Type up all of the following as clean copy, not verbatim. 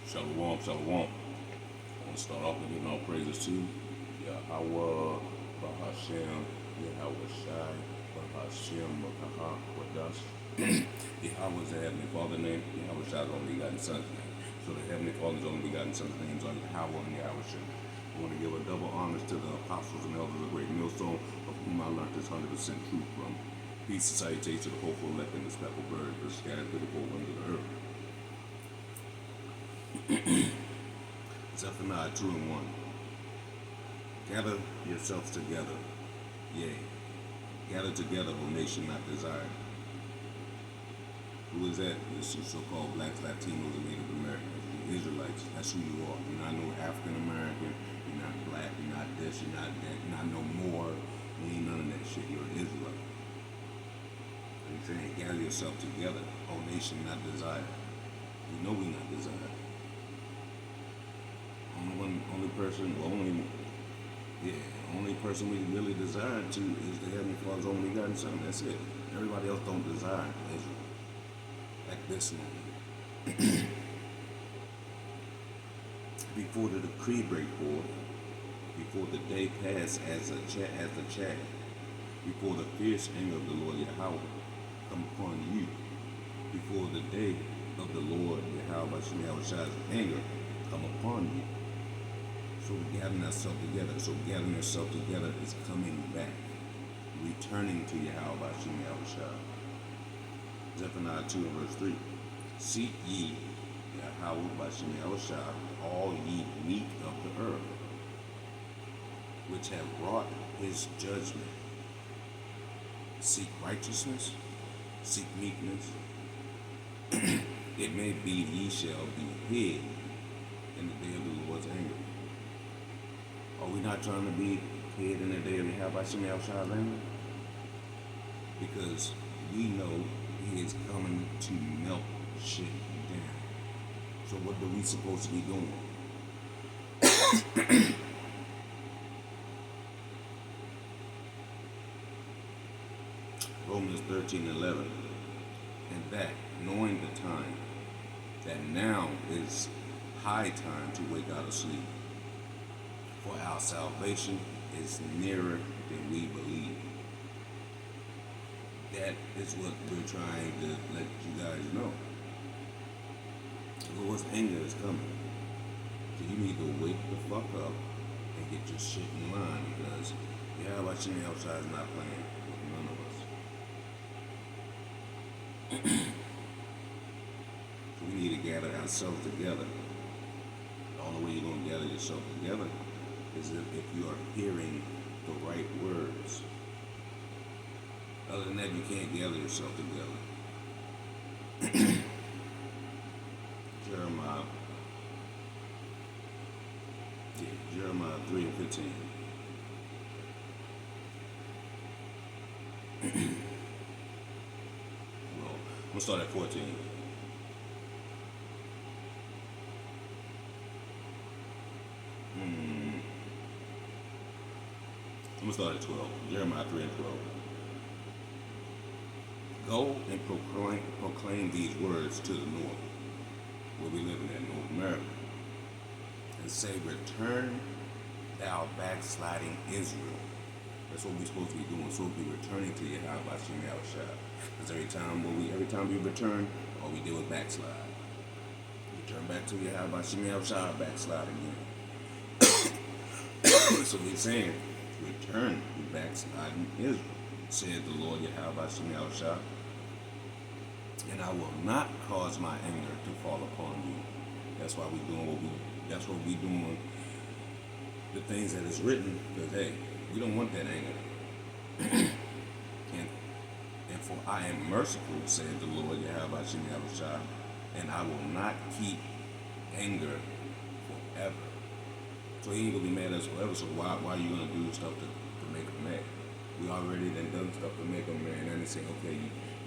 Shalom, shalom. I want to start off with giving all praises to Yahweh, Bahashem, Yahweh Shai, Bahashem, Bakaha, Wadash. Yahweh is the Heavenly Father name, Yahweh Shai is the only begotten Son's name. So the Heavenly Father's only begotten Son's names are Yahweh and Yahweh Shem. I want to give a double honors to the apostles and elders of the great millstone, of whom I learned this 100% truth from. Peace and salutations to the hopeful elect and the speckled bird that are scattered through the four winds of the earth. Zephaniah 2 and 1. Gather yourselves together, yea, gather together, O nation not desired. Who is that? This is so-called blacks, Latinos, and Native Americans, the Israelites. That's who you are. You're not no African American. You're not black. You're not this. You're not that. You're not no more. You ain't none of that shit. You're an Israelite. And he's saying, gather yourself together, O nation not desired. We know we not desired. Only person we really desire to is the Heavenly Father's only begotten Son. That's it. Everybody else don't desire Israel. Like this moment. Before the decree break forth, before the day pass as the chaff, before the fierce anger of the Lord Yahweh come upon you, before the day of the Lord Yahweh Shai's anger come upon you. So we're gathering ourselves together. So gathering ourselves together is coming back, returning to Yahweh Shai. Zephaniah 2 and verse 3. Seek ye Yahweh Shai, all ye meek of the earth, which have wrought his judgment. Seek righteousness, seek meekness. It may be ye shall be hid in the day of the Lord's anger. Are we not trying to be hid in the day of the Yahweh Shai's anger? Because we know he is coming to melt shit down. So what are we supposed to be doing? Romans 13:11. And that, knowing the time, that now is high time to wake out of sleep. For our salvation is nearer than we believe. That is what we're trying to let you guys know. The Lord's anger is coming. So you need to wake the fuck up and get your shit in line, because Yahweh Shai is not playing with none of us. So we need to gather ourselves together. The only way you're going to gather yourself together is if you are hearing the right words. Other than that, you can't gather yourself together. Jeremiah 3 and 15. Well, I'm gonna start at 14. I'm gonna start at 12. Jeremiah 3 and 12. Go and proclaim these words to the north, where we live in North America, and say, return thou backsliding Israel. That's what we're supposed to be doing. So we'll be returning to Yahweh Shai. Because every time we return, all we do is backslide. Return back to Yahweh Shai, backslide again. So we're saying, return to backsliding Israel, said the Lord Yahweh Shai, and I will not cause my anger to fall upon you. That's why we're doing the things that is written, because hey, we don't want that anger. and for I am merciful, said the Lord Yahweh Shai, and I will not keep anger forever. So he ain't gonna be mad at us forever. So why are you gonna do stuff to make him mad? We already done stuff to make him mad, and they say, okay,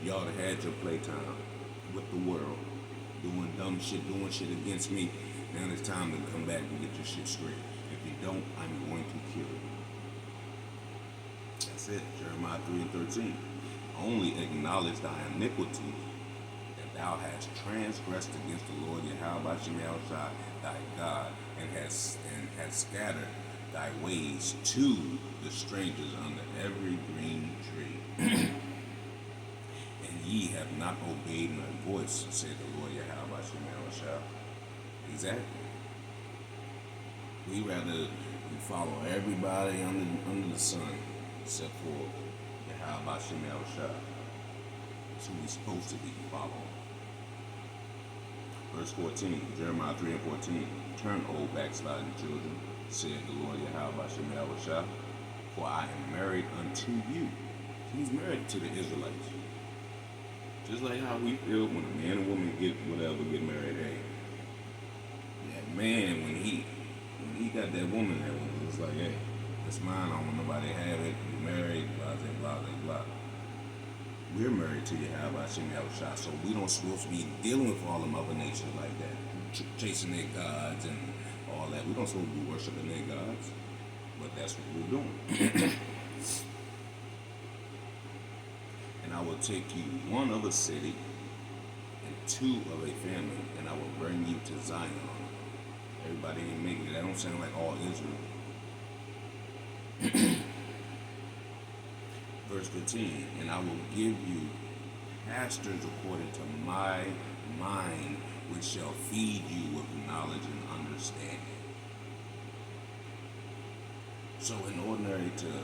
y'all have had your playtime with the world, doing dumb shit, doing shit against me. Now it's time to come back and get your shit straight. If you don't, I'm going to kill you. That's it. Jeremiah 3 and 13. Only acknowledge thy iniquity, that thou hast transgressed against the Lord Yahweh Shai thy God, and hast scattered thy ways to the strangers under every green tree. And ye have not obeyed my voice, said the Lord Yahweh Shai. Exactly. We rather follow everybody under the sun except for Yahweh Shai. That's who we're supposed to be following. Verse 14, Jeremiah 3 and 14. Turn, O backsliding children, said the Lord Yahweh Shai, for I am married unto you. He's married to the Israelites. Just like how we feel when a man and woman get married. Hey, that man, when he got that woman, it's like, hey, it's mine. I don't want nobody to have it. You're married, blah, blah, blah, blah. We're married to Yahweh Shai, so we don't supposed to be dealing with all them other nations like that, chasing their gods and all that. We don't supposed to be worshiping their gods, but that's what we're doing. And I will take you one of a city and two of a family, and I will bring you to Zion. Everybody ain't making it. That don't sound like all Israel. Verse 15, and I will give you pastors according to my mind, which shall feed you with knowledge and understanding. So in ordinary to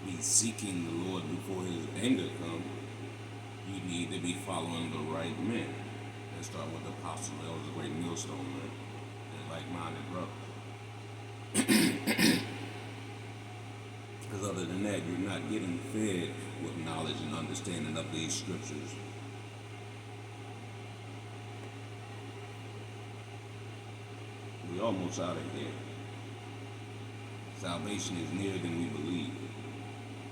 be seeking the Lord before his anger comes, you need to be following the right men. Let's start with the apostle. That was a great millstone, man, and like-minded brothers. Because other than that, you're not getting fed with knowledge and understanding of these scriptures. We're almost out of here. Salvation is nearer than we believe.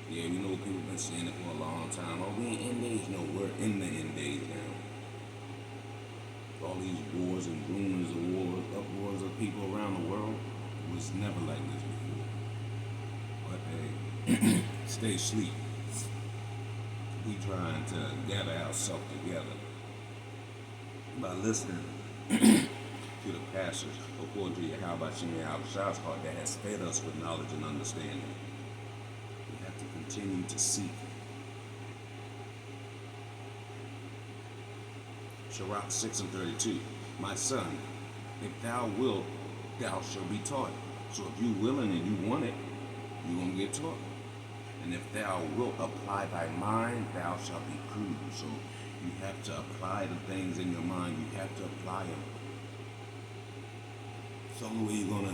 Yeah, we know people have been saying it for a long time. Oh, we in end days. No, we're in the end days now. All these wars and rumors of wars, uproars of people around the world, it was never like this before. But hey, stay asleep. We trying to gather ourselves together by listening to the pastors according to Yahweh Shai's heart that has fed us with knowledge and understanding. We have to continue to seek. Sirach 6 and 32. My son, if thou wilt, thou shalt be taught. So if you willing and you want it, you're going to get taught. And if thou wilt apply thy mind, thou shalt be proved. So you have to apply the things in your mind. You have to apply them. It's the only way you're going to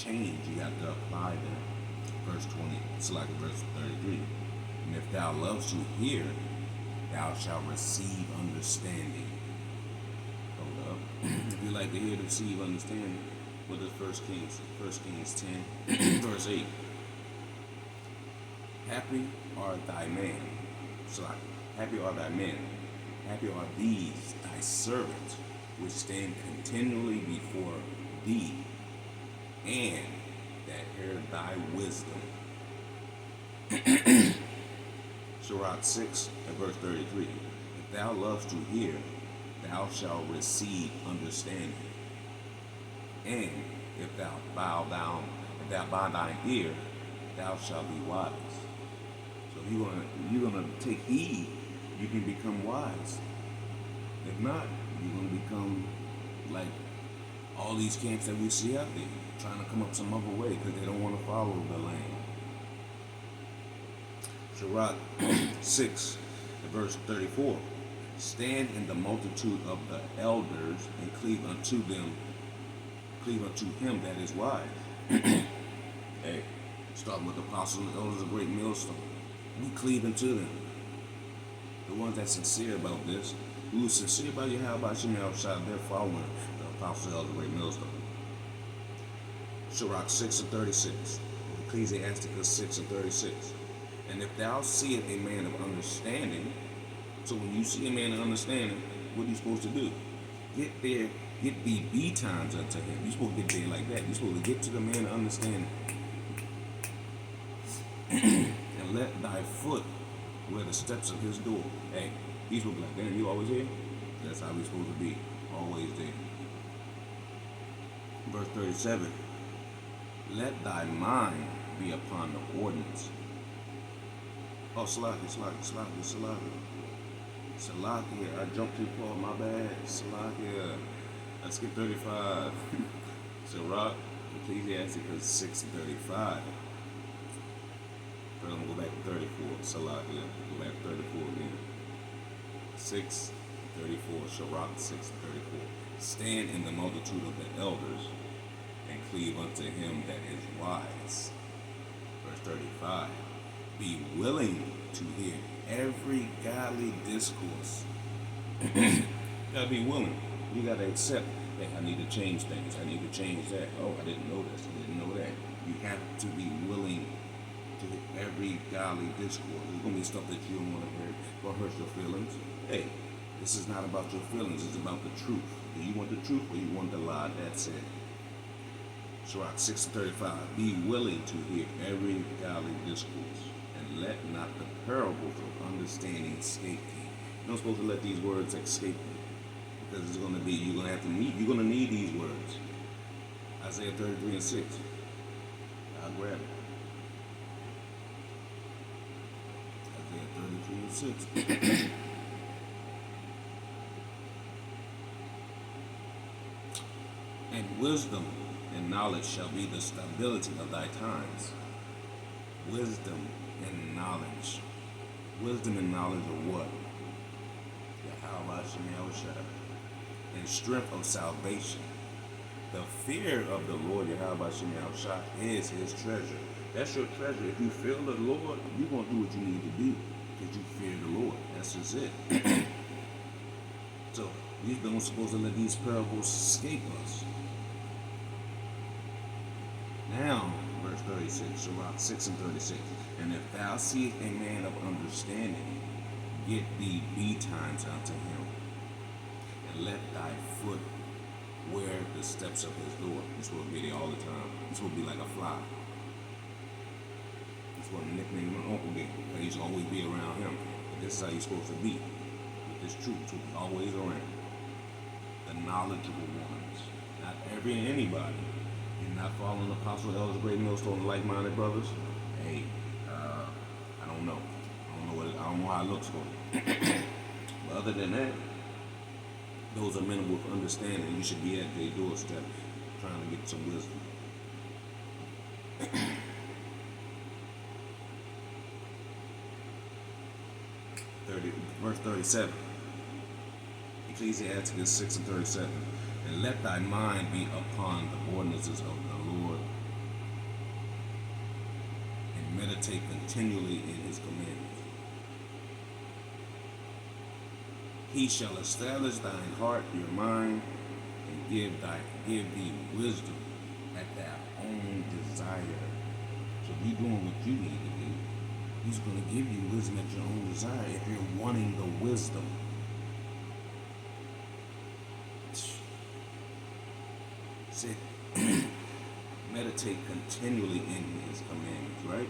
change. You have to apply them. Verse 20, it's like verse 33. And if thou lovest to hear, thou shalt receive understanding. Hold up. If you like to hear, to receive understanding, what is 1 Kings 10, verse 8. Happy are thy men. So happy are thy men. Happy are these thy servants, which stand continually before thee, and that hear thy wisdom. Sirach 6 and verse 33. If thou lovest to hear, thou shalt receive understanding. And if thou bow thine ear, thou shalt be wise. So if you're gonna take heed, you can become wise. If not, you're gonna become like all these camps that we see out there, trying to come up some other way because they don't want to follow the land. Sirach 6, verse 34. Stand in the multitude of the elders and cleave unto him that is wise. Hey, starting with the apostles and elders, a great millstone. We cleave unto them. The ones that's sincere about this, who is sincere about Yahweh Shai, they're following the apostles, elders, a great millstone. Sirach 6 and 36. Ecclesiasticus 6 and 36. And if thou seest a man of understanding, so when you see a man of understanding, what are you supposed to do? Get there, get thee betimes unto him. You're supposed to get there like that. You're supposed to get to the man of understanding. And let thy foot wear the steps of his door. Hey, He's supposed to be like, damn, you always here? That's how we're supposed to be, always there. Verse 37, let thy mind be upon the ordinance. Oh, Salakia. I jumped too far, my bad. Salakia. I skipped 35. Sirach, Ecclesiasticus 6:35. But I'm gonna go back to 34. Salakia. Go back to 34 again. 6:34. Sirach 6:34. Stand in the multitude of the elders and cleave unto him that is wise. Verse 35. Be willing to hear every godly discourse. You gotta be willing. You gotta accept, hey, I need to change things. I need to change that. Oh, I didn't know this. I didn't know that. You have to be willing to hear every godly discourse. There's gonna be stuff that you don't want to hear. Gonna hurt your feelings. Hey, this is not about your feelings. It's about the truth. Do you want the truth or you want the lie? That's it. Sirach 6:35. Be willing to hear every godly discourse, and let not the parables of understanding escape thee. You're not supposed to let these words escape you, because it's going to be, you're going to have to need, you're going to need these words. Isaiah 33:6. I'll grab it. Isaiah 33:6. And wisdom and knowledge shall be the stability of thy times. Wisdom and knowledge. Wisdom and knowledge of what? Yahweh Shemel, and strength of salvation. The fear of the Lord Yahweh Shemel is his treasure. That's your treasure. If you fear the Lord, you're going to do what you need to do because you fear the Lord. That's just it. So we don't supposed to let these parables escape us. Now, verse 36, Sirach 6:36. And if thou seest a man of understanding, get thee betimes unto him, and let thy foot wear the steps of his door. This will be there all the time. This will be like a fly. That's what the nickname my uncle gave me. He used to always be around him. But this is how you're supposed to be. With this truth, to be always around. The knowledgeable ones. Not every and anybody. You're not following Apostle Elder Great Millstone, like-minded brothers. Hey, I don't know. I don't know how it looks for you. But other than that, those are men with understanding. You should be at their doorstep trying to get some wisdom. Verse 37. Ecclesiasticus 6:37. And let thy mind be upon the ordinances of the Lord, and meditate continually in his commandments. He shall establish thine heart, your mind, and give thee wisdom at thy own desire. So if you're doing what you need to do, he's going to give you wisdom at your own desire if you're wanting the wisdom. Say, meditate continually in his commandments, right?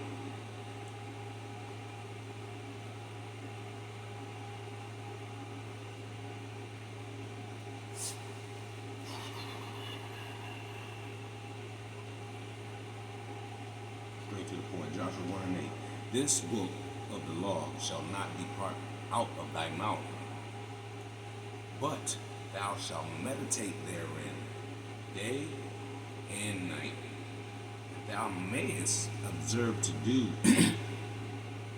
Straight to the point, Joshua 1:8. This book of the law shall not depart out of thy mouth, but thou shalt meditate therein day and night, that thou mayest observe to do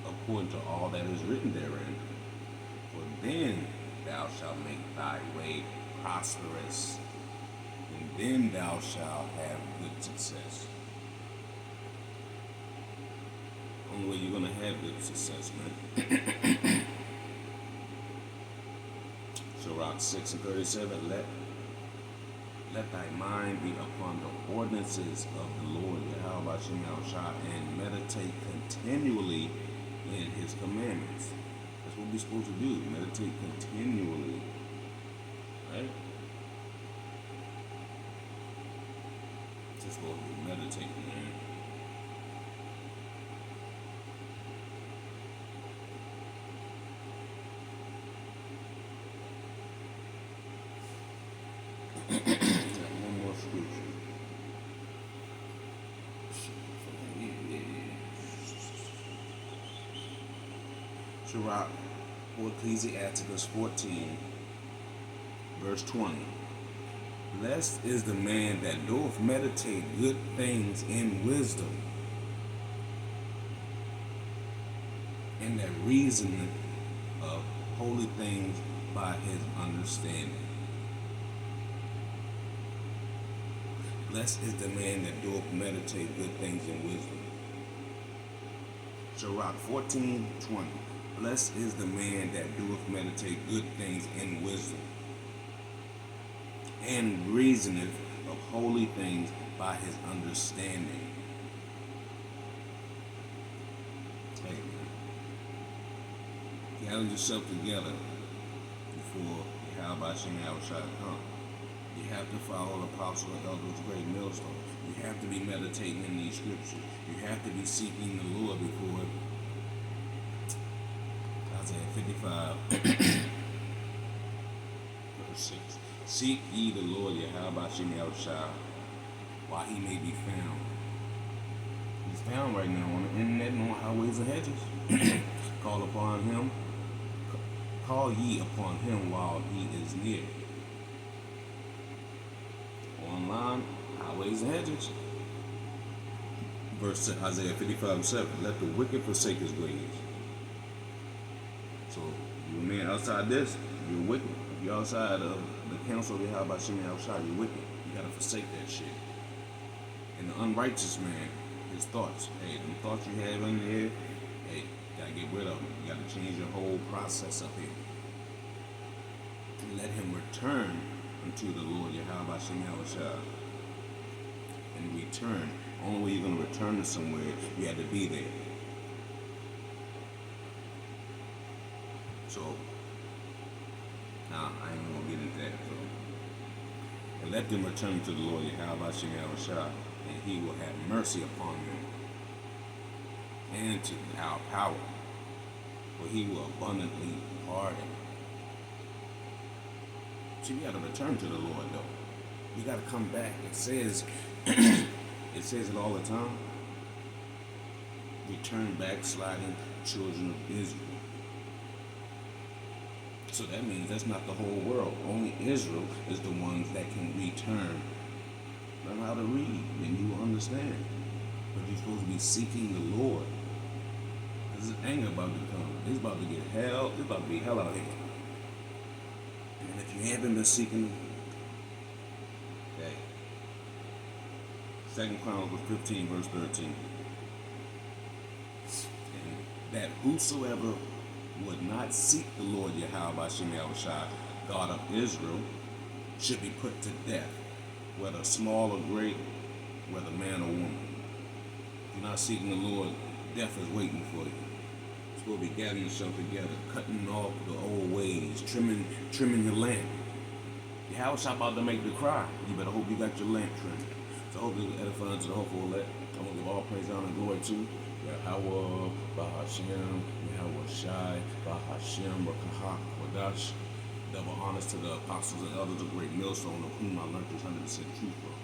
according to all that is written therein. For then thou shalt make thy way prosperous, and then thou shalt have good success. Only way you're going to have good success, man. Sirach 6:37. Let thy mind be upon the ordinances of the Lord Yahweh Shemel, and meditate continually in his commandments. That's what we're supposed to do. Meditate continually. Right? Just supposed to be meditating, man. One more scripture. Sirach, or Ecclesiasticus 14, verse 20. Blessed is the man that doth meditate good things in wisdom, and that reasoneth of holy things by his understanding. Blessed is the man that doth meditate good things in wisdom. Sirach 14:20. Blessed is the man that doeth meditate good things in wisdom, and reasoneth of holy things by his understanding. Hey, man. Gather yourself together before Yahweh Shem Yahushua come. You have to follow the apostle and elders' great millstone. You have to be meditating in these scriptures. You have to be seeking the Lord before Isaiah 55, verse 6. Seek ye the Lord Yahweh Shem Yahushua while he may be found. He's found right now on the internet and on highways and hedges. Call ye upon him while he is near. Online, highways and hedges. Verse Isaiah 55:7. Let the wicked forsake his ways. So you remain outside this, you're wicked. If you're outside of the counsel of Yahweh Shem Yahushua, you're wicked. You gotta forsake that shit. And the unrighteous man, his thoughts. Hey, them thoughts you have in your head, hey, you gotta get rid of them. You gotta change your whole process up here. And let him return unto the Lord Yahweh Shem Yahushua. And return. Only way you're gonna return to somewhere, you had to be there. So, now I ain't gonna get into that. So, and let them return to the Lord Yahweh Shem Yahushua, and he will have mercy upon them, and to our power, for he will abundantly pardon. So you gotta return to the Lord though. You gotta come back. It says it all the time. Return backsliding children of Israel. So that means that's not the whole world. Only Israel is the ones that can return. Learn how to read, and you will understand. But you're supposed to be seeking the Lord. This is anger about to come. It's about to get hell. It's about to be hell out here. And if you haven't been seeking, okay. 2 Chronicles 15, verse 13. And that whosoever would not seek the Lord Yahweh Shem Yahushua, God of Israel, should be put to death, whether small or great, whether man or woman. If you're not seeking the Lord, death is waiting for you. You're supposed to be gathering yourself together, cutting off the old ways, trimming your lamp. Yahushua about to make the cry. You better hope you got your lamp trimmed. So I hope it will edify to the hopeful elect. I'm going to give all praise, honor, and glory to Yahweh, Bahashem, Yahweh Shai, Bahashem, Rakahak, Wadash. Double honors to the apostles and elders of great millstone, of whom I learned 100% truth from.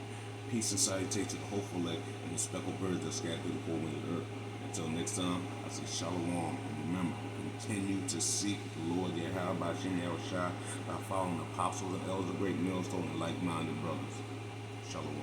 Peace and salutation to the hopeful elect and the speckled birds that scattered through the four winds of the earth. Until next time, I say shalom. And remember, continue to seek the Lord Yahweh by Shem Yahushua by following the apostles and elders of great millstone and like-minded brothers. Shalom.